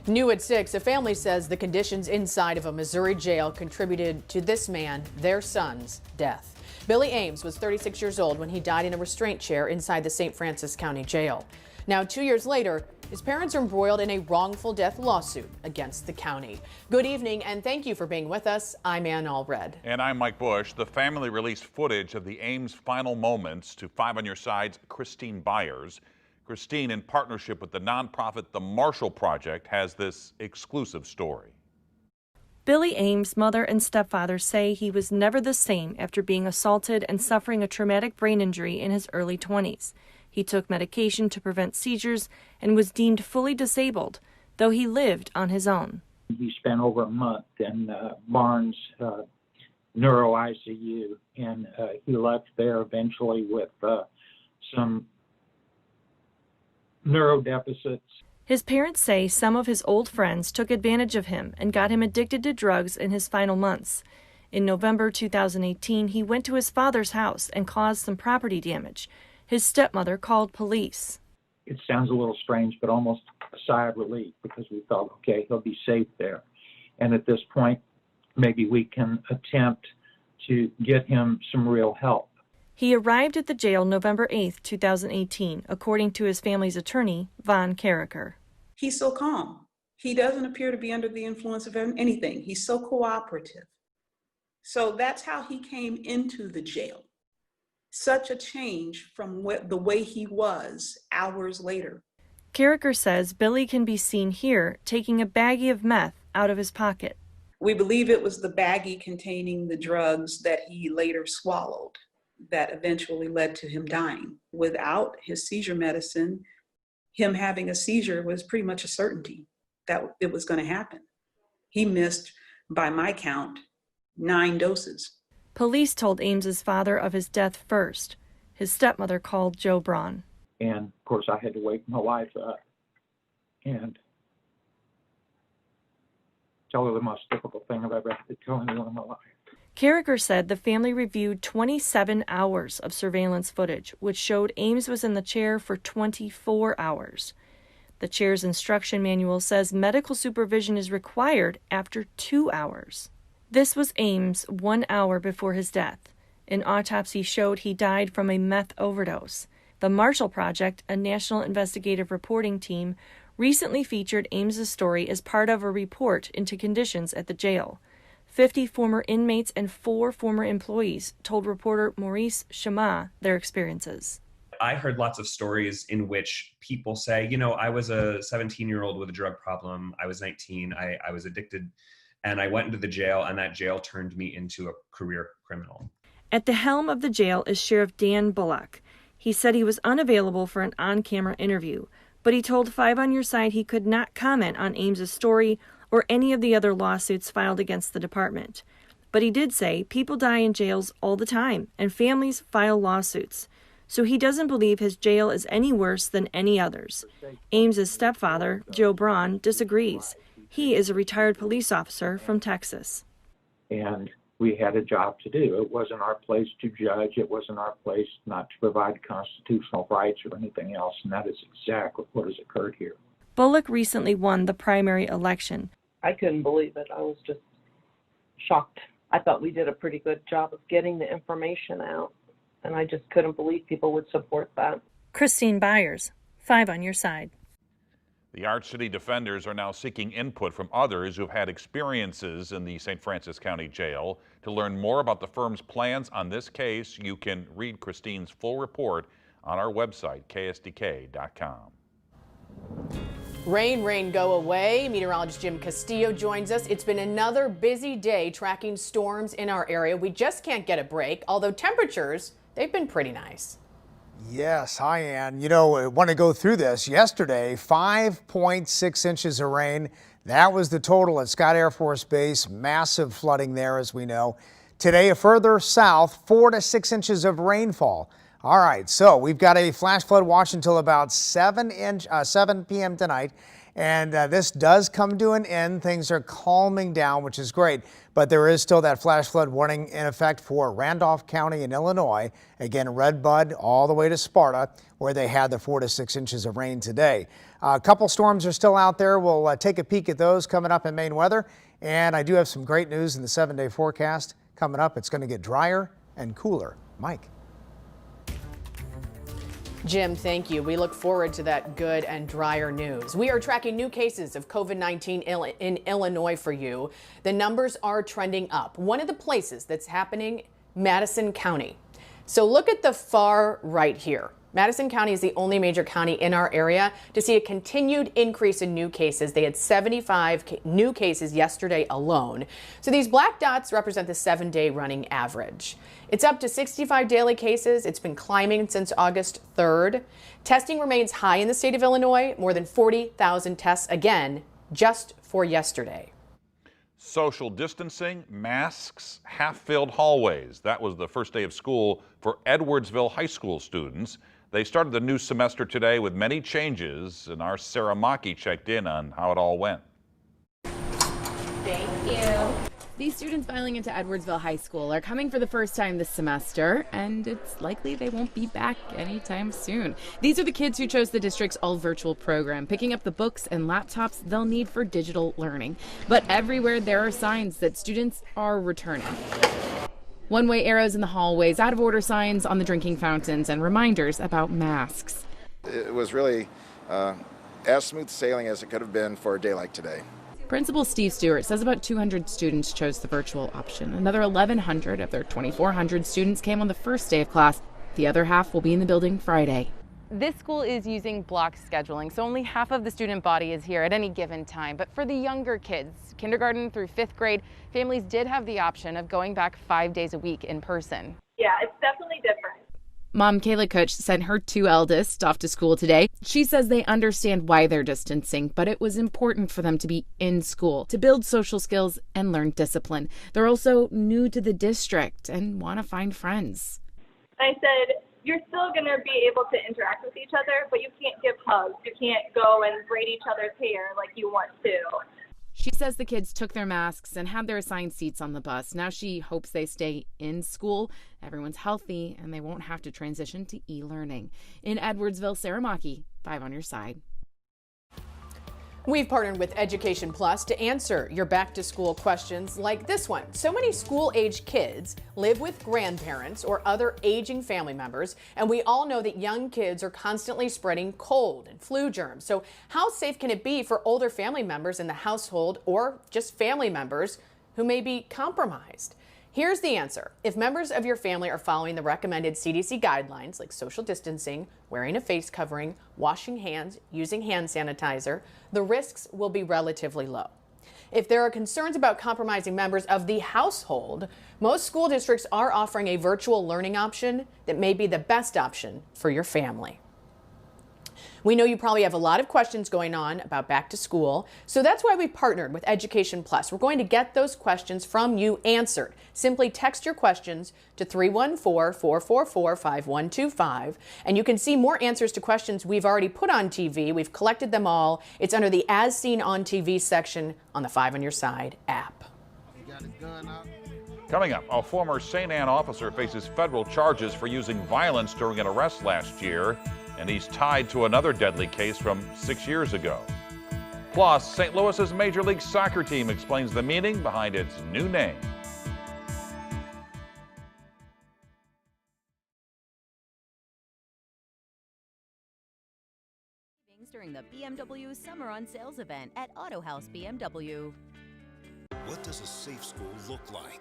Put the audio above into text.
New at 6, a family says the conditions inside of a Missouri jail contributed to this man, their son's, death. Billy Ames was 36 years old when he died in a restraint chair inside the St. Francis County Jail. Now, 2 years later, his parents are embroiled in a wrongful death lawsuit against the county. Good evening, and thank you for being with us. I'm Ann Allred. And I'm Mike Bush. The family released footage of the Ames final moments to 5 on Your Side's Christine Byers. Christine, in partnership with the nonprofit The Marshall Project, has this exclusive story. Billy Ames' mother and stepfather say he was never the same after being assaulted and suffering a traumatic brain injury in his early 20s. He took medication to prevent seizures and was deemed fully disabled, though he lived on his own. He spent over a month in Barnes Neuro ICU, and he left there eventually with some neuro deficits. His parents say some of his old friends took advantage of him and got him addicted to drugs in his final months. In November 2018, he went to his father's house and caused some property damage. His stepmother called police. It sounds a little strange, but almost a sigh of relief, because we thought, okay, he'll be safe there. And at this point, maybe we can attempt to get him some real help. He arrived at the jail November 8, 2018, according to his family's attorney, Von Carricker. He's so calm. He doesn't appear to be under the influence of anything. He's so cooperative. So that's how he came into the jail. Such a change from the way he was hours later. Carricker says Billy can be seen here taking a baggie of meth out of his pocket. We believe it was the baggie containing the drugs that he later swallowed that eventually led to him dying. Without his seizure medicine, him having a seizure was pretty much a certainty that it was going to happen. He missed, by my count, 9 doses. Police told Ames's father of his death first. His stepmother called Joe Braun. And of course, I had to wake my wife up and tell her the most difficult thing I've ever had to tell anyone in my life. Carricker said the family reviewed 27 hours of surveillance footage, which showed Ames was in the chair for 24 hours. The chair's instruction manual says medical supervision is required after 2 hours. This was Ames 1 hour before his death. An autopsy showed he died from a meth overdose. The Marshall Project, a national investigative reporting team, recently featured Ames's story as part of a report into conditions at the jail. 50 former inmates and 4 former employees told reporter Maurice Shama their experiences. I heard lots of stories in which people say, you know, I was a 17-year-old with a drug problem. I was 19. I was addicted, and I went into the jail, and that jail turned me into a career criminal. At the helm of the jail is Sheriff Dan Bullock. He said he was unavailable for an on-camera interview, but he told 5 on Your Side he could not comment on Ames's story or any of the other lawsuits filed against the department. But he did say people die in jails all the time, and families file lawsuits. So he doesn't believe his jail is any worse than any others. Ames's stepfather, Joe Braun, disagrees. He is a retired police officer from Texas. And we had a job to do. It wasn't our place to judge. It wasn't our place not to provide constitutional rights or anything else. And that is exactly what has occurred here. Bullock recently won the primary election. I couldn't believe it. I was just shocked. I thought we did a pretty good job of getting the information out, and I just couldn't believe people would support that. Christine Byers, 5 on Your Side. The Arch City defenders are now seeking input from others who've had experiences in the St. Francis County Jail. To learn more about the firm's plans on this case, you can read Christine's full report on our website, ksdk.com. Rain, rain, go away. Meteorologist Jim Castillo joins us. It's been another busy day tracking storms in our area. We just can't get a break, although temperatures, they've been pretty nice. Yes, hi, Ann. You know, I want to go through this. Yesterday, 5.6 inches of rain. That was the total at Scott Air Force Base. Massive flooding there, as we know. Today, a further south, 4 to 6 inches of rainfall. All right, so we've got a flash flood watch until about 7 p.m. tonight. And this does come to an end. Things are calming down, which is great. But there is still that flash flood warning in effect for Randolph County in Illinois. Again, Red Bud all the way to Sparta, where they had the 4 to 6 inches of rain today. A couple storms are still out there. We'll take a peek at those coming up in Maine weather. And I do have some great news in the 7-day forecast coming up. It's going to get drier and cooler. Mike. Jim, thank you. We look forward to that good and drier news. We are tracking new cases of COVID-19 in Illinois for you. The numbers are trending up. One of the places that's happening, Madison County. So look at the far right here. Madison County is the only major county in our area to see a continued increase in new cases. They had 75 new cases yesterday alone. So these black dots represent the 7-day running average. It's up to 65 daily cases. It's been climbing since August 3rd. Testing remains high in the state of Illinois, more than 40,000 tests again just for yesterday. Social distancing, masks, half-filled hallways. That was the first day of school for Edwardsville High School students. They started the new semester today with many changes, and our Sarah Maki checked in on how it all went. Thank you. These students filing into Edwardsville High School are coming for the first time this semester, and it's likely they won't be back anytime soon. These are the kids who chose the district's all-virtual program, picking up the books and laptops they'll need for digital learning. But everywhere there are signs that students are returning. One-way arrows in the hallways, out-of-order signs on the drinking fountains, and reminders about masks. It was really as smooth sailing as it could have been for a day like today. Principal Steve Stewart says about 200 students chose the virtual option. Another 1,100 of their 2,400 students came on the first day of class. The other half will be in the building Friday. This school is using block scheduling, so only half of the student body is here at any given time. But for the younger kids, kindergarten through 5th grade, families did have the option of going back 5 days a week in person. Yeah, it's definitely different. Mom Kayla Kutch sent her 2 eldest off to school today. She says they understand why they're distancing, but it was important for them to be in school, to build social skills and learn discipline. They're also new to the district and want to find friends. I said, you're still going to be able to interact with each other, but you can't give hugs. You can't go and braid each other's hair like you want to. She says the kids took their masks and had their assigned seats on the bus. Now she hopes they stay in school, everyone's healthy, and they won't have to transition to e-learning. In Edwardsville, Sarah Maki, 5 on your side. We've partnered with Education Plus to answer your back-to-school questions like this one. So many school-age kids live with grandparents or other aging family members, and we all know that young kids are constantly spreading cold and flu germs. So how safe can it be for older family members in the household or just family members who may be compromised? Here's the answer. If members of your family are following the recommended CDC guidelines like social distancing, wearing a face covering, washing hands, using hand sanitizer, the risks will be relatively low. If there are concerns about compromising members of the household, most school districts are offering a virtual learning option that may be the best option for your family. We know you probably have a lot of questions going on about back to school, so that's why we partnered with Education Plus. We're going to get those questions from you answered. Simply text your questions to 314-444-5125, and you can see more answers to questions we've already put on TV. We've collected them all. It's under the As Seen on TV section on the 5 on Your Side app. Coming up, a former St. Anne officer faces federal charges for using violence during an arrest last year, and he's tied to another deadly case from 6 years ago. Plus, St. Louis's Major League Soccer team explains the meaning behind its new name. During the BMW Summer on Sales event at Auto House BMW. What does a safe school look like?